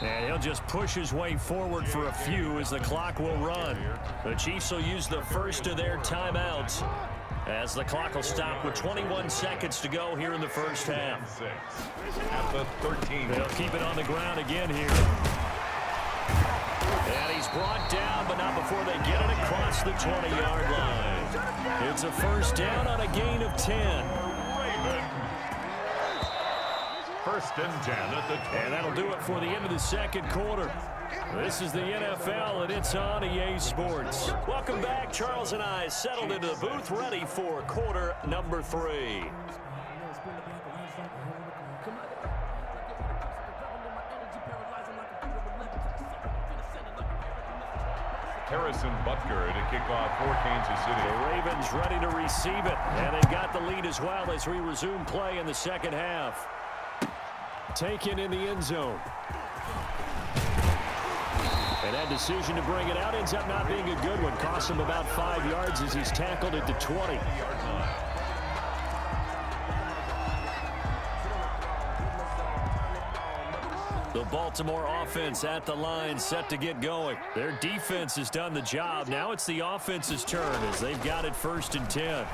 And he'll just push his way forward for a few as the clock will run. The Chiefs will use the first of their timeouts as the clock will stop with 21 seconds to go here in the first half. At the 13. They'll keep it on the ground again here. And he's brought down, but not before they get it across the 20-yard line. It's a first down on a gain of 10. First and 10 at the 20. And that'll do it for the end of the second quarter. This is the NFL, and it's on EA Sports. Welcome back. Charles and I settled into the booth, ready for quarter number 3. Harrison Butker to kick off for Kansas City. The Ravens ready to receive it, and they've got the lead as well as we resume play in the second half. Taken in the end zone. And that decision to bring it out ends up not being a good one. Costs him about 5 yards as he's tackled at the 20. The Baltimore offense at the line, set to get going. Their defense has done the job. Now it's the offense's turn as they've got it first and 10.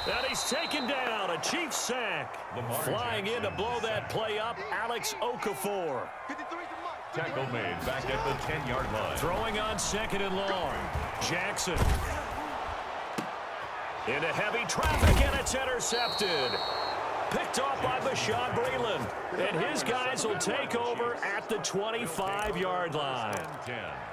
And he's taken down, a Chiefs sack. Flying in to blow that play up, Alex Okafor. Tackle made back at the 10-yard line. Throwing on second and long. Jackson. Into heavy traffic, and it's intercepted. Picked off by Bashaud Breeland. And his guys will take over at the 25-yard line.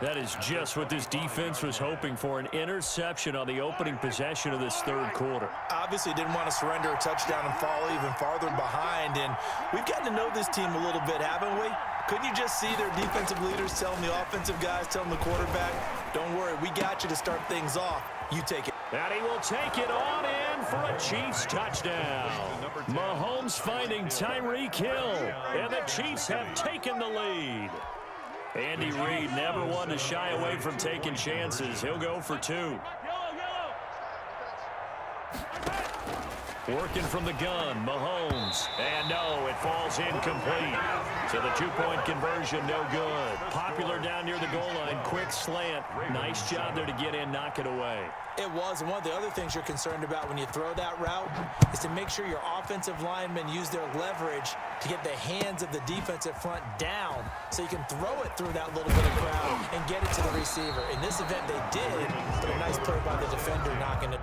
That is just what this defense was hoping for, an interception on the opening possession of this third quarter. Obviously didn't want to surrender a touchdown and fall even farther behind. And we've gotten to know this team a little bit, haven't we? Couldn't you just see their defensive leaders telling the offensive guys, telling the quarterback, don't worry, we got you to start things off. You take it. And he will take it on in for a Chiefs touchdown. Mahomes finding Tyreek Hill, and the Chiefs have taken the lead. Andy Reid never one to shy away from taking chances. He'll go for 2. Working from the gun, Mahomes. And no, it falls incomplete. So the 2-point conversion, no good. Popular down near the goal line, quick slant. Nice job there to get in, knock it away. It was, and one of the other things you're concerned about when you throw that route is to make sure your offensive linemen use their leverage to get the hands of the defensive front down so you can throw it through that little bit of crowd and get it to the receiver. In this event, they did, but a nice play by the defender knocking it.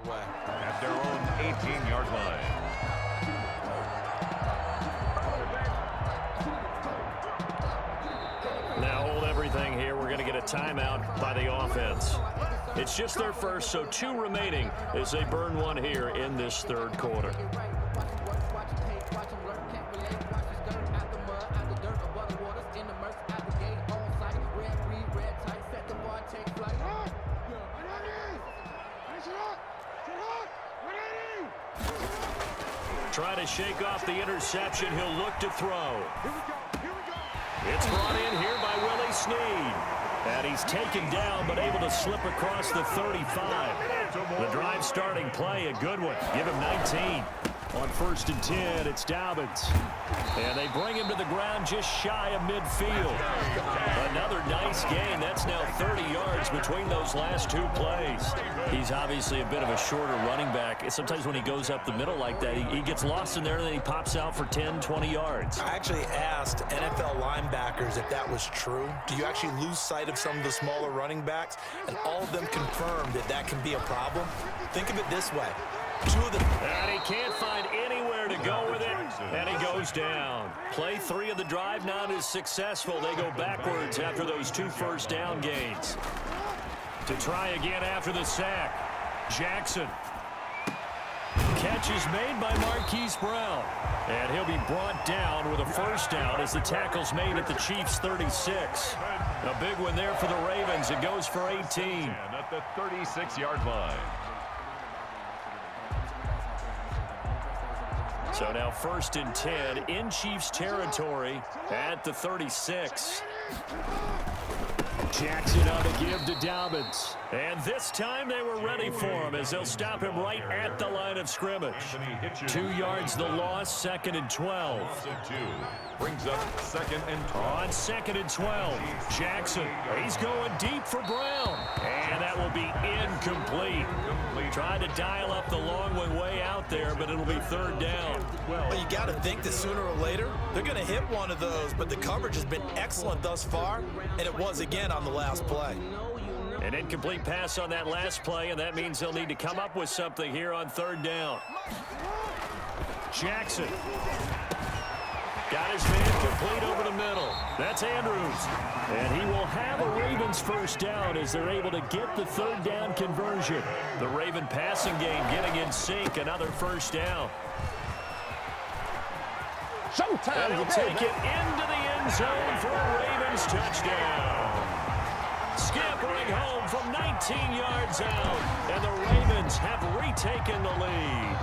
At their own 18-yard line. Now hold everything here. We're going to get a timeout by the offense. It's just their first, so 2 remaining as they burn one here in this third quarter. Trying to shake off the interception. He'll look to throw. It's brought in here by Willie Snead. And he's taken down, but able to slip across the 35. The drive starting play, a good one. Give him 19. On first and 10, it's Dobbins. And they bring him to the ground just shy of midfield. Another nice gain. That's now 30 yards between those last 2 plays. He's obviously a bit of a shorter running back. Sometimes when he goes up the middle like that, he gets lost in there and then he pops out for 10, 20 yards. I actually asked NFL linebackers if that was true. Do you actually lose sight of some of the smaller running backs? And all of them confirmed that that can be a problem. Think of it this way. 2 of them. And he can't find anywhere to go with it, and he goes down. Play 3 of the drive not as successful. They go backwards after those 2 first down gains. To try again after the sack. Jackson. Catch is made by Marquise Brown. And he'll be brought down with a first down as the tackle's made at the Chiefs' 36. A big one there for the Ravens. It goes for 18. At the 36-yard line. So now 1st and 10 in Chiefs territory at the 36. Jackson on the give to Dobbins. And this time they were ready for him as they'll stop him right at the line of scrimmage. 2 yards the loss, 2nd and 12. Brings up 2nd and 12. On 2nd and 12, Jackson. He's going deep for Brown. And that will be incomplete. Tried to dial up the long one way out there, but it'll be 3rd down. Well, you got to think that sooner or later, they're going to hit one of those, but the coverage has been excellent thus far, and it was again on the last play. An incomplete pass on that last play, and that means they'll need to come up with something here on 3rd down. Jackson. Got his man complete over the middle. That's Andrews. And he will have a Ravens first down as they're able to get the 3rd down conversion. The Raven passing game getting in sync. Another first down. Showtime. And he'll take it into the end zone for a Ravens touchdown. Scampering home from 19 yards out. And the Ravens have retaken the lead.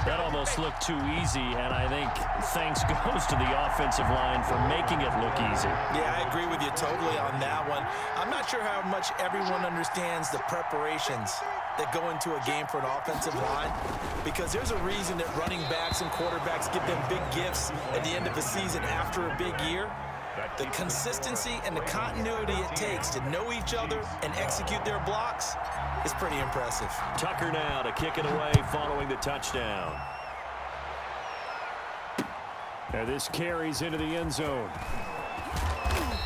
That almost looked too easy, and I think thanks goes to the offensive line for making it look easy. Yeah, I agree with you totally on that one. I'm not sure how much everyone understands the preparations that go into a game for an offensive line, because there's a reason that running backs and quarterbacks give them big gifts at the end of the season after a big year. The consistency and the continuity it takes to know each other and execute their blocks is pretty impressive. Tucker now to kick it away following the touchdown. And this carries into the end zone.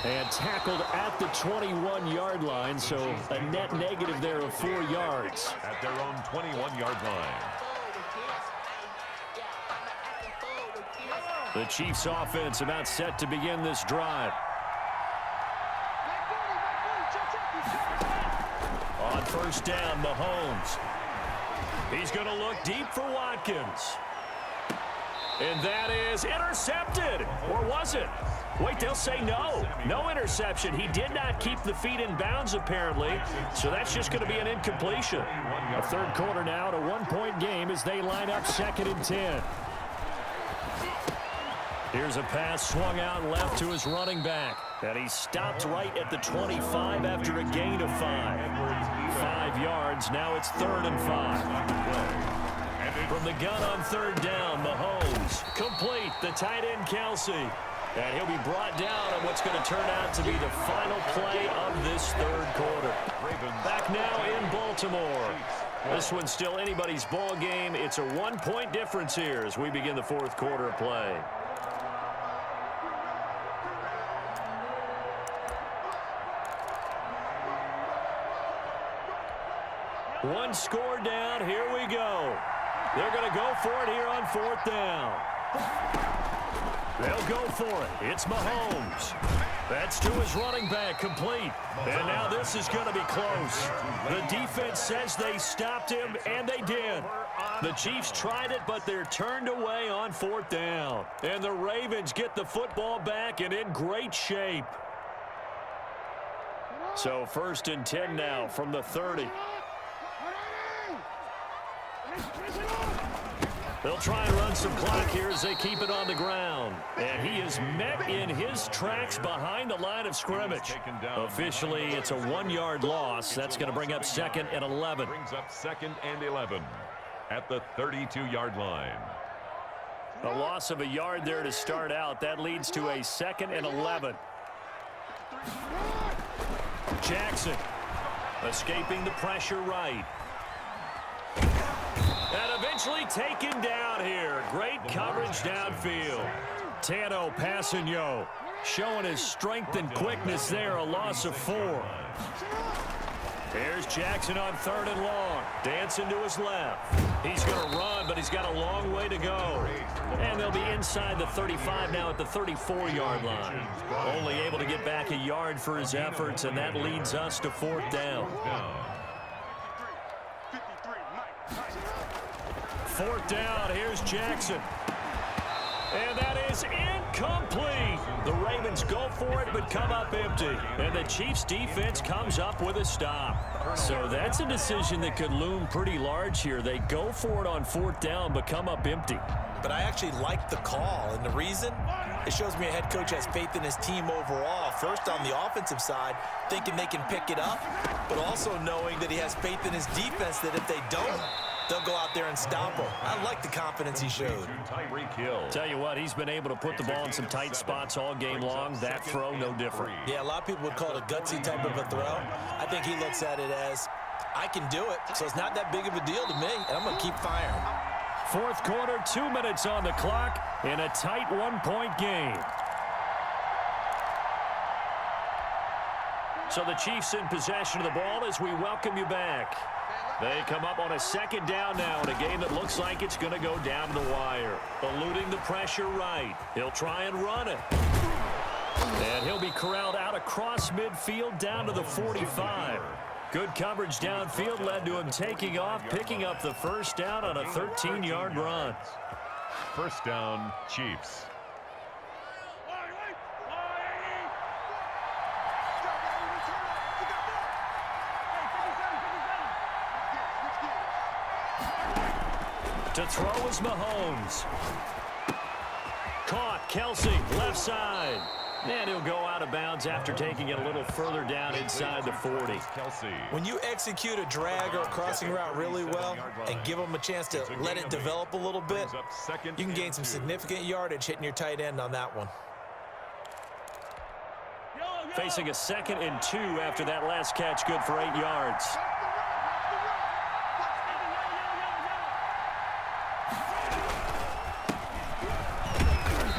And tackled at the 21-yard line, so a net negative there of 4 yards. At their own 21-yard line. The Chiefs offense about set to begin this drive. On 1st down, Mahomes. He's going to look deep for Watkins. And that is intercepted. Or was it? Wait, they'll say no. No interception. He did not keep the feet in bounds, apparently. So that's just going to be an incompletion. A 3rd quarter now, to 1-point game as they line up 2nd and 10. Here's a pass swung out left to his running back. And he stopped right at the 25 after a gain of 5. 5 yards. Now it's 3rd and 5. From the gun on 3rd down, Mahomes. Complete. The tight end, Kelsey. And he'll be brought down on what's going to turn out to be the final play of this 3rd quarter. Back now in Baltimore. This one's still anybody's ball game. It's a 1-point difference here as we begin the 4th quarter of play. One score down. Here we go. They're going to go for it here on 4th down. They'll go for it. It's Mahomes. That's to his running back, complete. And now this is going to be close. The defense says they stopped him, and they did. The Chiefs tried it, but they're turned away on 4th down. And the Ravens get the football back and in great shape. So 1st and 10 now from the 30. They'll try and run some clock here as they keep it on the ground. And he is met in his tracks behind the line of scrimmage. Officially, it's a 1-yard loss. That's going to bring up 2nd and 11. Brings up 2nd and 11 at the 32-yard line. A loss of a yard there to start out. That leads to a 2nd and 11. Jackson escaping the pressure right. And eventually taken down here. Great coverage downfield. Tano Passanio showing his strength and quickness there. A loss of 4. Here's Jackson on 3rd and long. Dancing to his left. He's going to run, but he's got a long way to go. And they'll be inside the 35 now at the 34-yard line. Only able to get back a yard for his efforts, and that leads us to 4th down. 4th down, here's Jackson. And that is incomplete. The Ravens go for it, but come up empty. And the Chiefs defense comes up with a stop. So that's a decision that could loom pretty large here. They go for it on 4th down, but come up empty. But I actually like the call, and the reason? It shows me a head coach has faith in his team overall. First, on the offensive side, thinking they can pick it up, but also knowing that he has faith in his defense that if they don't, they'll go out there and stop him. I like the confidence he showed. Tell you what, he's been able to put the ball in some tight spots all game long. That throw, no different. Yeah, a lot of people would call it a gutsy type of a throw. I think he looks at it as, I can do it, so it's not that big of a deal to me, and I'm going to keep firing. 4th quarter, 2 minutes on the clock in a tight 1-point game. So the Chiefs in possession of the ball as we welcome you back. They come up on a 2nd down now in a game that looks like it's going to go down the wire. Eluding the pressure right. He'll try and run it. And he'll be corralled out across midfield down to the 45. Good coverage downfield led to him taking off, picking up the 1st down on a 13-yard run. 1st down, Chiefs. To throw is Mahomes. Caught, Kelsey, left side. And he'll go out of bounds after taking it a little further down inside the 40. When you execute a drag or a crossing route really well and give them a chance to let it develop a little bit, you can gain some significant yardage hitting your tight end on that one. Facing a 2nd and 2 after that last catch, good for 8 yards.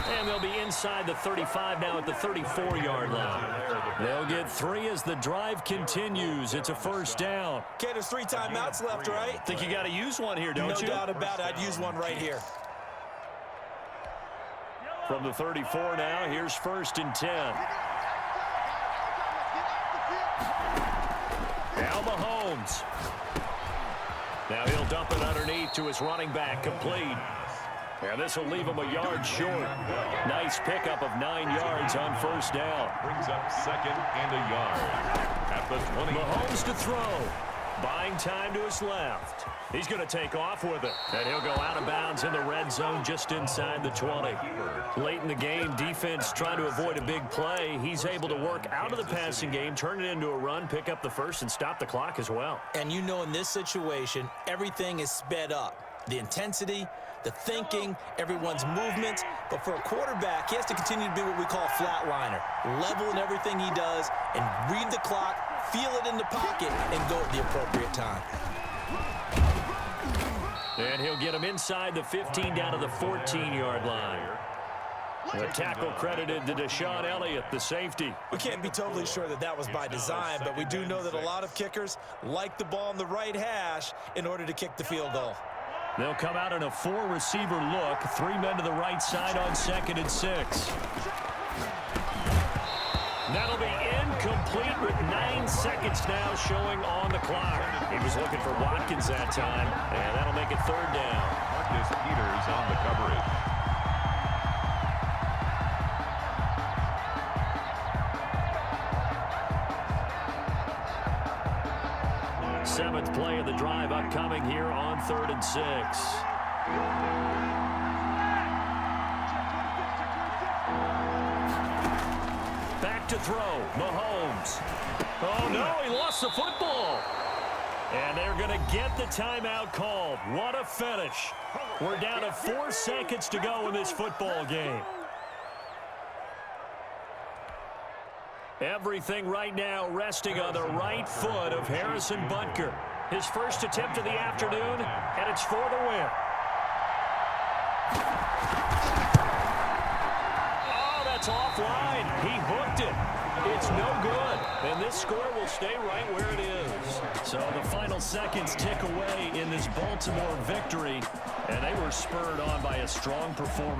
And they'll be inside the 35 now at the 34-yard line. They'll get 3 as the drive continues. It's a 1st down. Okay, there's 3 timeouts left, right? Think you got to use one here, don't you? No doubt about it. I'd use one right here. From the 34 now, here's 1st and 10. Now Mahomes. Now he'll dump it underneath to his running back, complete. And this will leave him a yard short. Nice pickup of 9 yards on 1st down. Brings up 2nd and a yard. At the 20. Mahomes to throw. Buying time to his left. He's going to take off with it. And he'll go out of bounds in the red zone just inside the 20. Late in the game, defense trying to avoid a big play. He's able to work out of the passing game, turn it into a run, pick up the 1st, and stop the clock as well. And you know in this situation, everything is sped up. The intensity, the thinking, everyone's movement. But for a quarterback, he has to continue to be what we call a flatliner. Level in everything he does and read the clock, feel it in the pocket, and go at the appropriate time. And he'll get him inside the 15 down to the 14-yard line. The tackle credited to Deshaun Elliott, the safety. We can't be totally sure that that was by design, but we do know that a lot of kickers like the ball in the right hash in order to kick the field goal. They'll come out in a 4-receiver look. 3 men to the right side on 2nd and 6. That'll be incomplete with 9 seconds now showing on the clock. He was looking for Watkins that time, and that'll make it 3rd down. Marcus Peters on the coverage. Seventh play of the drive upcoming here on 3rd and 6. Back to throw, Mahomes. Oh no, he lost the football. And they're going to get the timeout called. What a finish. We're down to 4 seconds to go in this football game. Everything right now resting on the right foot of Harrison Butker. His first attempt of the afternoon, and it's for the win. Oh, that's It's offline. He hooked it. It's no good. And this score will stay right where it is. So the final seconds tick away in this Baltimore victory. And they were spurred on by a strong performance.